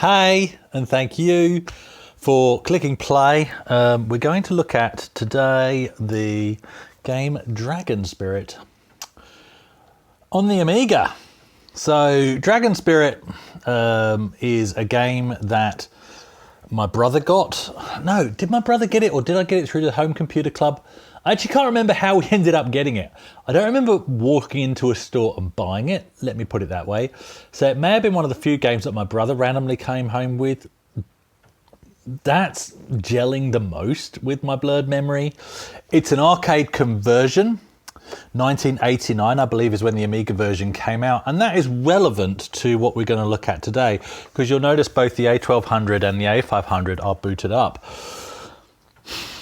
Hey, and thank you for clicking play. We're going to look at today the game Dragon Spirit on the Amiga. So Dragon Spirit is a game that my brother got. No, did my brother get it or did I get it through the Home Computer Club? I actually can't remember how we ended up getting it. I don't remember walking into a store and buying it, let me put it that way. So it may have been one of the few games that my brother randomly came home with. That's gelling the most with my blurred memory. It's an arcade conversion. 1989, I believe, is when the Amiga version came out, and that is relevant to what we're going to look at today, because you'll notice both the A1200 and the A500 are booted up.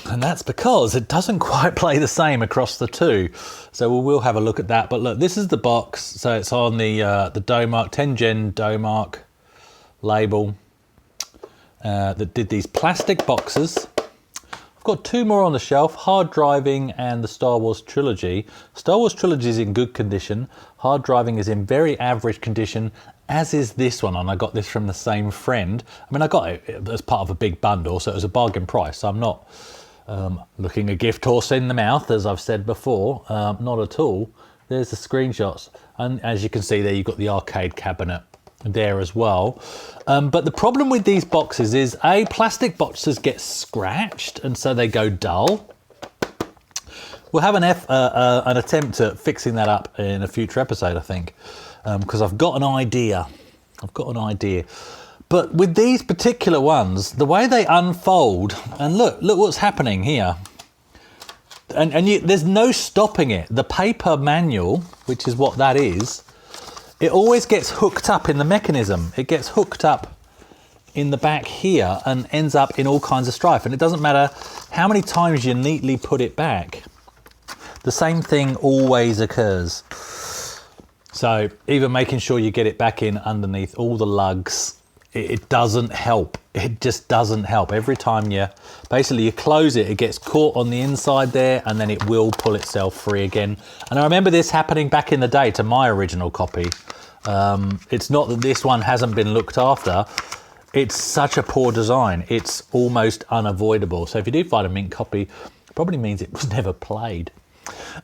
And that's because it doesn't quite play the same across the two. So we will have a look at that. But look, this is the box. So it's on the Domark, 10 Gen Domark label that did these plastic boxes. I've got two more on the shelf, Hard Driving and the Star Wars Trilogy. Star Wars Trilogy is in good condition. Hard Driving is in very average condition, as is this one. And I got this from the same friend. I mean, I got it as part of a big bundle, so it was a bargain price. So I'm not looking a gift horse in the mouth, as I've said before, not at all. There's the screenshots. And as you can see there, you've got the arcade cabinet there as well. But the problem with these boxes is, A, plastic boxes get scratched and so they go dull. We'll have an attempt at fixing that up in a future episode, I think, because I've got an idea. But with these particular ones, the way they unfold, and look what's happening here. And there's no stopping it. The paper manual, which is what that is, it always gets hooked up in the mechanism. It gets hooked up in the back here and ends up in all kinds of strife. And it doesn't matter how many times you neatly put it back, the same thing always occurs. So even making sure you get it back in underneath all the lugs, it doesn't help. It just doesn't help. Every time you close it, it gets caught on the inside there, and then it will pull itself free again. And I remember this happening back in the day to my original copy. It's not that this one hasn't been looked after. It's such a poor design. It's almost unavoidable. So if you do find a mint copy, it probably means it was never played.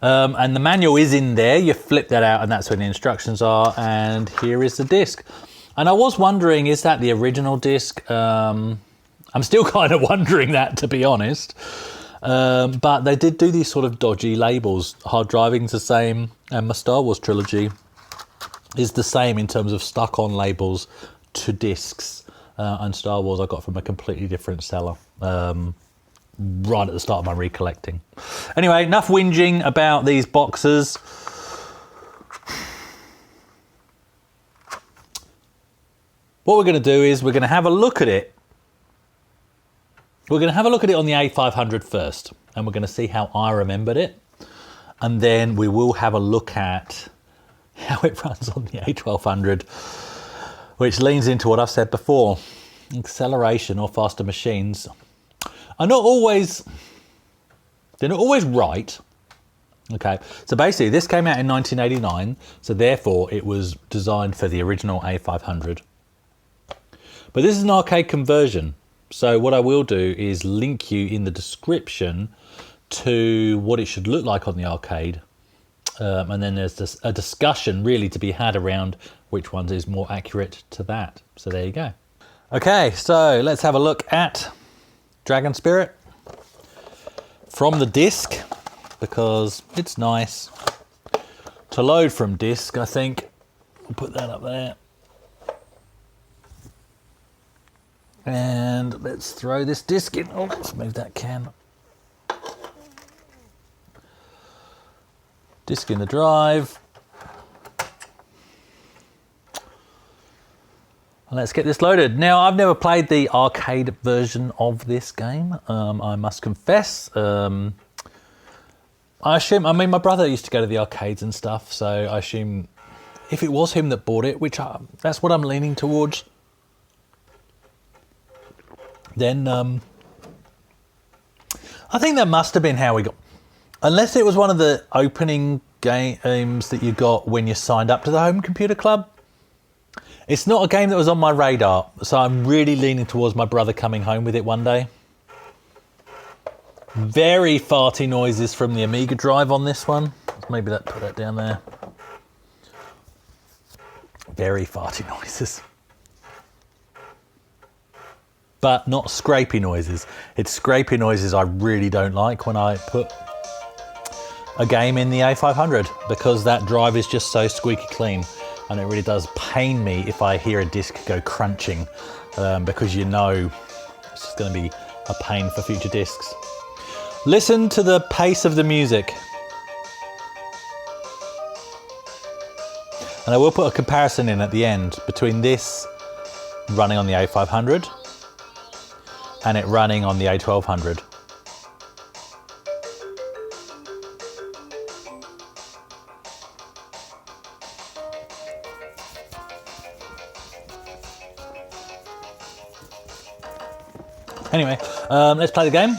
And the manual is in there. You flip that out and that's where the instructions are. And here is the disc. And I was wondering, is that the original disc? I'm still kind of wondering that, to be honest. But they did do these sort of dodgy labels. Hard Driving's the same, and my Star Wars Trilogy is the same in terms of stuck-on labels to discs. And Star Wars I got from a completely different seller, right at the start of my recollecting. Anyway, enough whinging about these boxes. What we're going to do is we're going to have a look at it. We're going to have a look at it on the A500 first, and we're going to see how I remembered it. And then we will have a look at how it runs on the A1200, which leans into what I've said before. Acceleration or faster machines are not always, they're not always right. Okay, so basically this came out in 1989, so therefore it was designed for the original A500. But this is an arcade conversion. So what I will do is link you in the description to what it should look like on the arcade. And then there's a discussion really to be had around which one is more accurate to that. So there you go. Okay, so let's have a look at Dragon Spirit from the disc, because it's nice to load from disc, I think. We'll put that up there. And let's throw this disc in. Oh, let's move that can. Disc in the drive. And let's get this loaded. Now, I've never played the arcade version of this game, I must confess. I mean, my brother used to go to the arcades and stuff, so I assume if it was him that bought it, which that's what I'm leaning towards, then I think that must have been how we got, unless it was one of the opening games that you got when you signed up to the Home Computer Club. It's not a game that was on my radar, so I'm really leaning towards my brother coming home with it one day. Very farty noises from the Amiga drive on this one. Maybe put that down there. Very farty noises. But not scrapey noises. It's scrapey noises I really don't like when I put a game in the A500, because that drive is just so squeaky clean. And it really does pain me if I hear a disc go crunching, because you know it's just going to be a pain for future discs. Listen to the pace of the music. And I will put a comparison in at the end between this running on the A500 and it running on the A1200. Anyway, let's play the game.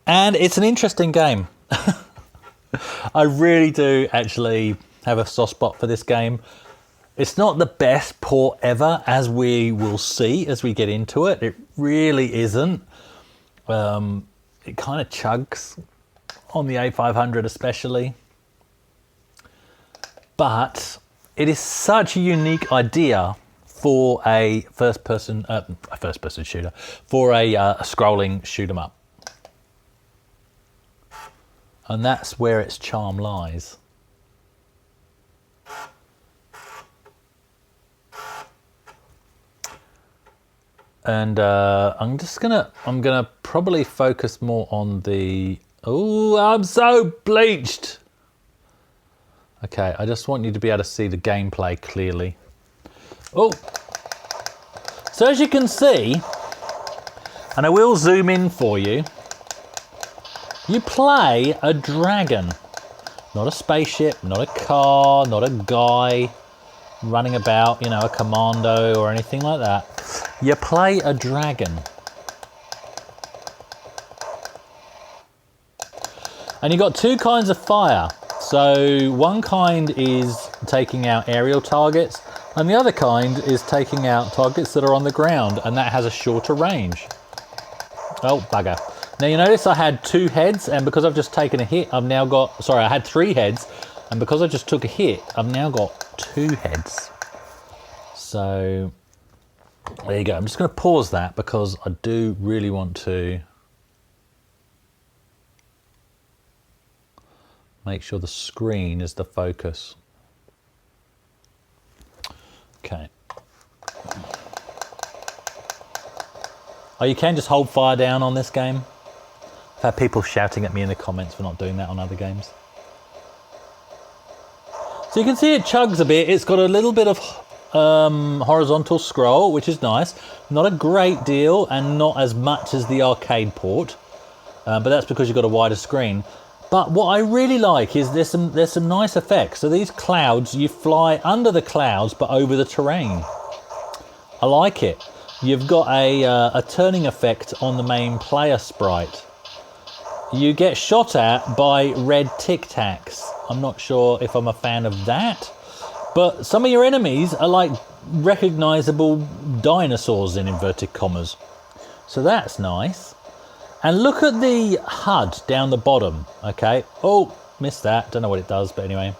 And it's an interesting game. I really do actually have a soft spot for this game. It's not the best port ever, as we will see as we get into it. It really isn't. It kind of chugs on the A500 especially. But it is such a unique idea for a first-person shooter, for a scrolling shoot 'em up, and that's where its charm lies. And I'm gonna probably focus more on the. Oh, I'm so bleached. Okay, I just want you to be able to see the gameplay clearly. Oh, so as you can see, and I will zoom in for you, you play a dragon. Not a spaceship, not a car, not a guy running about, you know, a commando or anything like that. You play a dragon. And you've got two kinds of fire. So one kind is taking out aerial targets, and the other kind is taking out targets that are on the ground, and that has a shorter range. Oh, bugger. Now you notice I had two heads, and because I've just taken a hit, I've now got, sorry, I had three heads, and because I just took a hit, I've now got two heads. So there you go. I'm just going to pause that because I do really want to make sure the screen is the focus. Okay. Oh, you can just hold fire down on this game. I've had people shouting at me in the comments for not doing that on other games. So you can see it chugs a bit. It's got a little bit of horizontal scroll, which is nice. Not a great deal, and not as much as the arcade port, but that's because you've got a wider screen. But what I really like is there's some nice effects. So these clouds, you fly under the clouds but over the terrain. I like it. You've got a turning effect on the main player sprite. You get shot at by red Tic Tacs. I'm not sure if I'm a fan of that, but some of your enemies are like recognizable dinosaurs in inverted commas. So that's nice. And look at the HUD down the bottom, okay? Oh, missed that, don't know what it does, but anyway.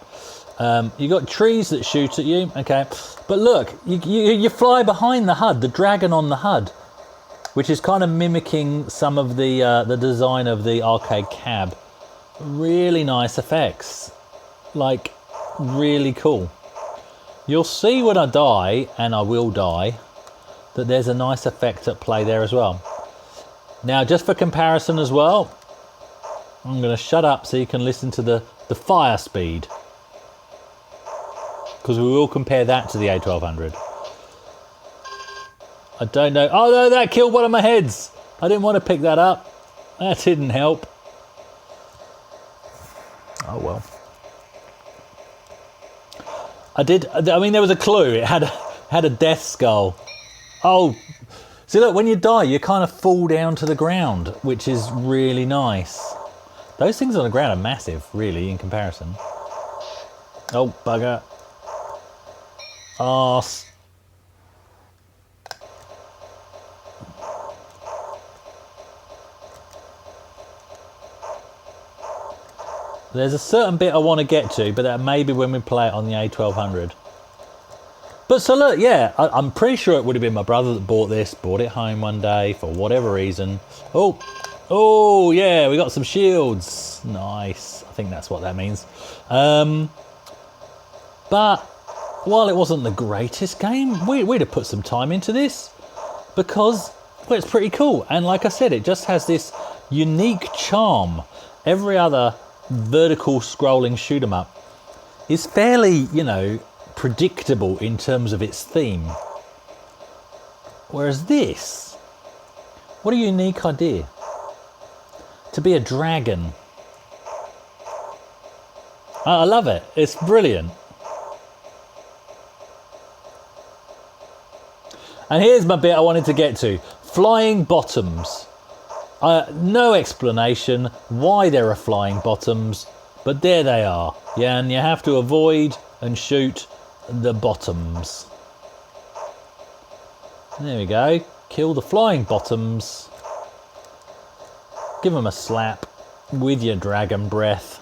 You got trees that shoot at you, okay? But look, you fly behind the HUD, the dragon on the HUD, which is kind of mimicking some of the design of the arcade cab. Really nice effects, like really cool. You'll see when I die, and I will die, that there's a nice effect at play there as well. Now, just for comparison as well, I'm going to shut up so you can listen to the fire speed, because we will compare that to the A1200. I don't know. Oh no, that killed one of my heads. I didn't want to pick that up. That didn't help. Oh well. I mean, there was a clue. It had a death skull. Oh. See, look, when you die, you kind of fall down to the ground, which is really nice. Those things on the ground are massive, really, in comparison. Oh, bugger. Arse. There's a certain bit I want to get to, but that may be when we play it on the A1200. But so look, yeah, I'm pretty sure it would have been my brother that bought this, brought it home one day for whatever reason. Oh yeah, we got some shields. Nice. I think that's what that means. But while it wasn't the greatest game, we'd have put some time into this because, well, it's pretty cool. And like I said, it just has this unique charm. Every other vertical scrolling shoot 'em up is fairly, you know, predictable in terms of its theme. Whereas this, what a unique idea. To be a dragon. I love it. It's brilliant. And here's my bit I wanted to get to. Flying bottoms. No explanation why there are flying bottoms, but there they are. Yeah, and you have to avoid and shoot the bottoms. There we go. Kill the flying bottoms. Give them a slap with your dragon breath.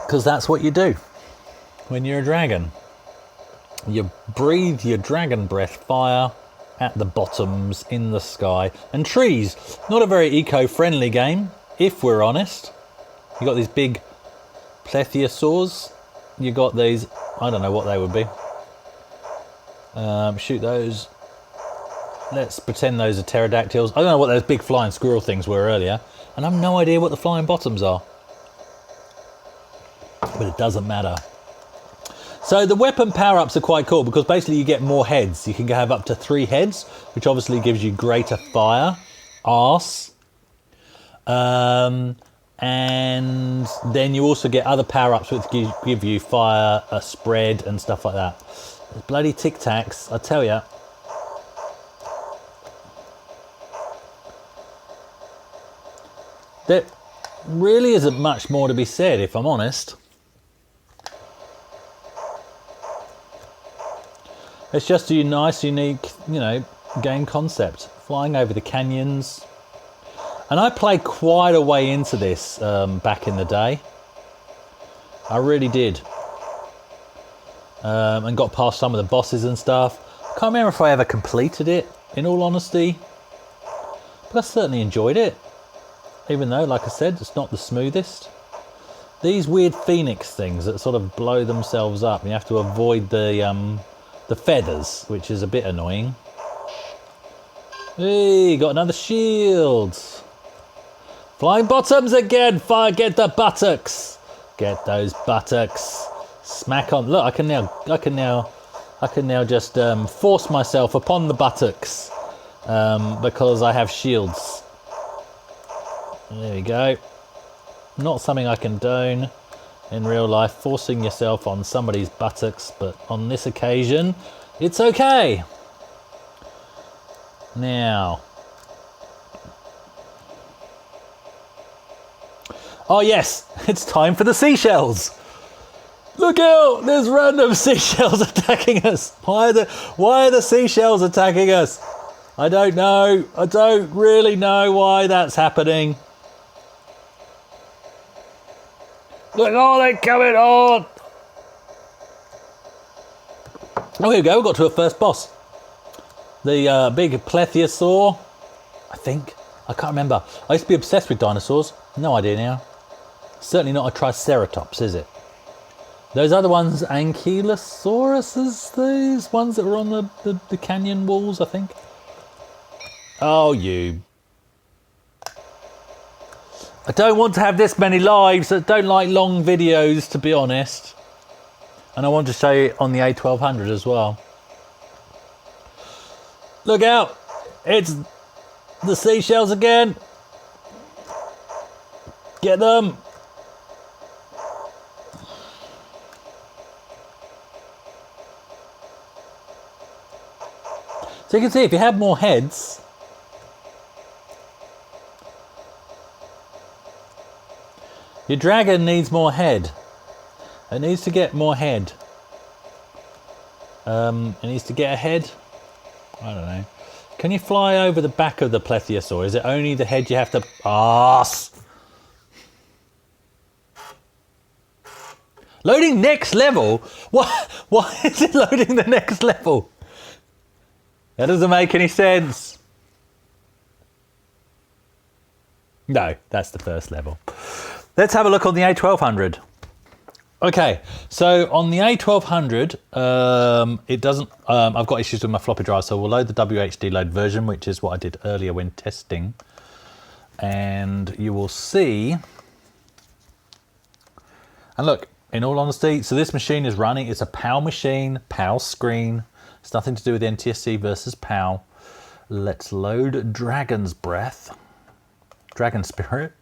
Because that's what you do when you're a dragon. You breathe your dragon breath fire at the bottoms in the sky. And trees, not a very eco-friendly game, if we're honest. You got these big plesiosaurs. You got these, I don't know what they would be. Shoot those. Let's pretend those are pterodactyls. I don't know what those big flying squirrel things were earlier. And I have no idea what the flying bottoms are. But it doesn't matter. So the weapon power-ups are quite cool because basically you get more heads. You can have up to 3 heads, which obviously gives you greater fire, arse. And then you also get other power-ups which give you fire, a spread and stuff like that. Those bloody Tic Tacs, I tell ya. There really isn't much more to be said, if I'm honest. It's just a nice, unique, you know, game concept. Flying over the canyons. And I played quite a way into this back in the day. I really did. And got past some of the bosses and stuff. Can't remember if I ever completed it, in all honesty. But I certainly enjoyed it. Even though, like I said, it's not the smoothest. These weird phoenix things that sort of blow themselves up. You have to avoid the feathers, which is a bit annoying. Hey, got another shield. Flying bottoms again. Fire, get the buttocks. Get those buttocks. Smack on. Look, I can now just force myself upon the buttocks because I have shields. There we go. Not something I condone in real life, forcing yourself on somebody's buttocks, but on this occasion, it's okay. Now. Oh yes, it's time for the seashells. Look out, there's random seashells attacking us. Why are the seashells attacking us? I don't know. I don't really know why that's happening. Look, oh, they're coming on! Oh, here we go, we got to a first boss. The big plesiosaur, I think. I can't remember. I used to be obsessed with dinosaurs. No idea now. Certainly not a triceratops, is it? Those other ones, Ankylosauruses, these ones that were on the canyon walls, I think. Oh, you. I don't want to have this many lives. I don't like long videos, to be honest. And I want to show you on the A1200 as well. Look out! It's the seashells again. Get them. So you can see if you have more heads, Your dragon needs more head. It needs to get more head. It needs to get a head. I don't know. Can you fly over the back of the plesiosaur? Is it only the head you have to... Arse! Loading next level? Why is it loading the next level? That doesn't make any sense. No, that's the first level. Let's have a look on the A1200. Okay, so on the A1200, it doesn't... I've got issues with my floppy drive, so we'll load the WHD load version, which is what I did earlier when testing. And you will see... And look, in all honesty, so this machine is running. It's a PAL machine, PAL screen. It's nothing to do with NTSC versus PAL. Let's load Dragon's Breath. Dragon Spirit.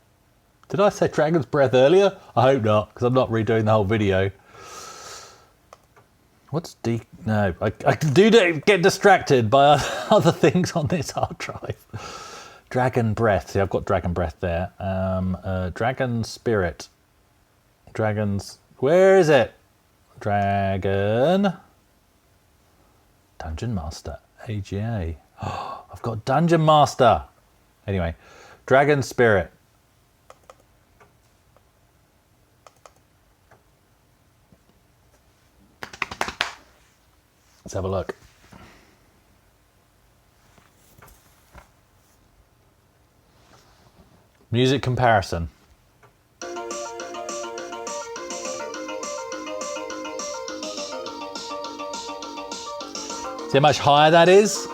Did I say Dragon's Breath earlier? I hope not, because I'm not redoing the whole video. What's D? No, I do get distracted by other things on this hard drive. Dragon Breath. See, I've got Dragon Breath there. Dragon Spirit. Dragons. Where is it? Dragon. Dungeon Master. AGA. Oh, I've got Dungeon Master. Anyway, Dragon Spirit. Let's have a look. Music comparison. See how much higher that is?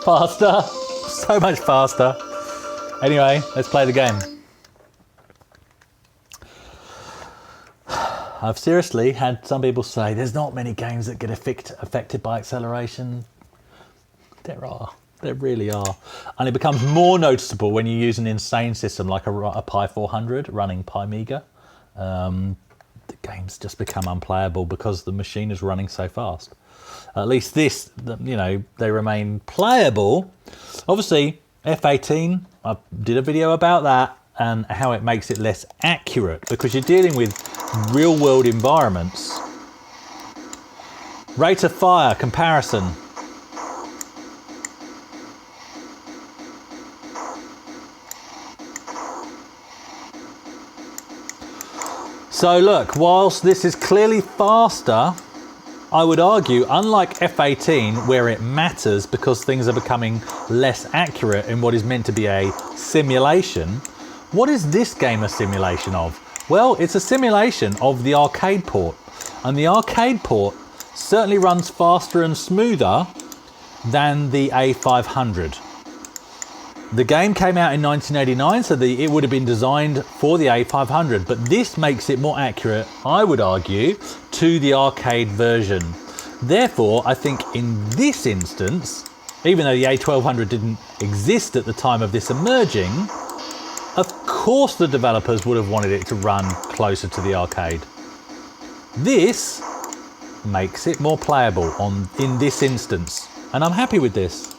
Faster, so much faster. Anyway, let's play the game. I've seriously had some people say there's not many games that get affected by acceleration. There are. There really are. And it becomes more noticeable when you use an insane system like a Pi 400 running Amiga. The games just become unplayable because the machine is running so fast. At least this, you know, they remain playable. Obviously, F18, I did a video about that and how it makes it less accurate because you're dealing with real world environments. Rate of fire comparison. So look, whilst this is clearly faster, I would argue, unlike F18, where it matters because things are becoming less accurate in what is meant to be a simulation, what is this game a simulation of? Well, it's a simulation of the arcade port. And the arcade port certainly runs faster and smoother than the A500. The game came out in 1989, so it would have been designed for the A500, but this makes it more accurate, I would argue, to the arcade version. Therefore, I think in this instance, even though the A1200 didn't exist at the time of this emerging, of course the developers would have wanted it to run closer to the arcade. This makes it more playable in this instance, and I'm happy with this.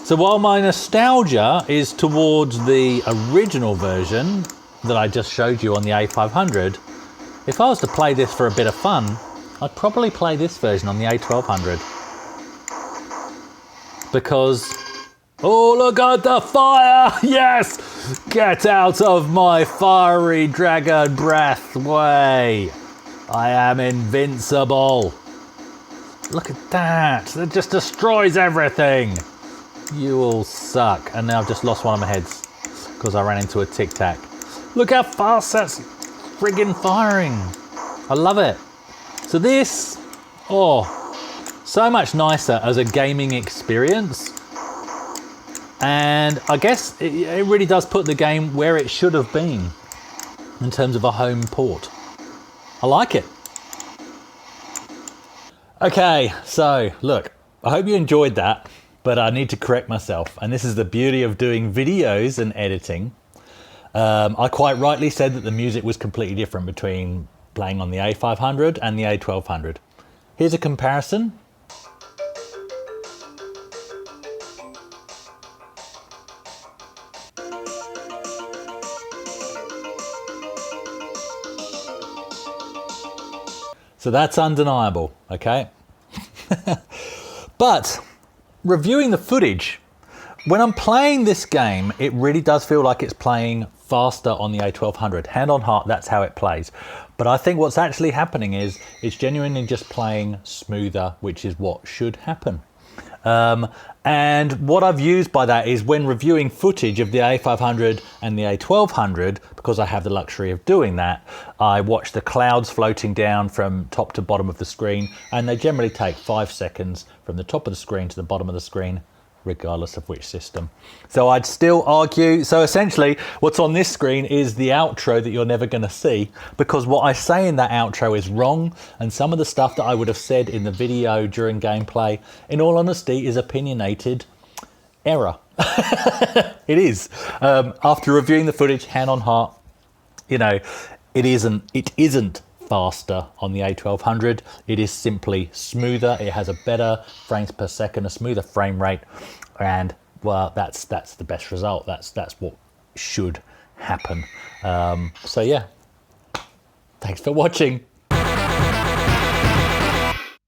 So while my nostalgia is towards the original version that I just showed you on the A500, if I was to play this for a bit of fun, I'd probably play this version on the A1200. Because, oh, look at the fire! Yes! Get out of my fiery dragon breath way! I am invincible. Look at that! It just destroys everything! You all suck. And now I've just lost one of my heads because I ran into a Tic Tac. Look how fast that's friggin' firing. I love it. So this, oh, so much nicer as a gaming experience. And I guess it really does put the game where it should have been in terms of a home port. I like it. Okay, so look, I hope you enjoyed that. But I need to correct myself. And this is the beauty of doing videos and editing. I quite rightly said that the music was completely different between playing on the A500 and the A1200. Here's a comparison. So that's undeniable, okay? But reviewing the footage, when I'm playing this game, it really does feel like it's playing faster on the A1200. Hand on heart, that's how it plays. But I think what's actually happening is it's genuinely just playing smoother, which is what should happen. And what I've used by that is when reviewing footage of the A500 and the A1200, because I have the luxury of doing that, I watch the clouds floating down from top to bottom of the screen, and they generally take 5 seconds from the top of the screen to the bottom of the screen, regardless of which system. So I'd still argue, so essentially what's on this screen is the outro that you're never going to see, because what I say in that outro is wrong, and some of the stuff that I would have said in the video during gameplay, in all honesty, is opinionated error. It is. After reviewing the footage, hand on heart, you know, it isn't faster on the A1200. It is simply smoother. It has a better frames per second, a smoother frame rate, and well, that's the best result. That's what should happen. So yeah, thanks for watching.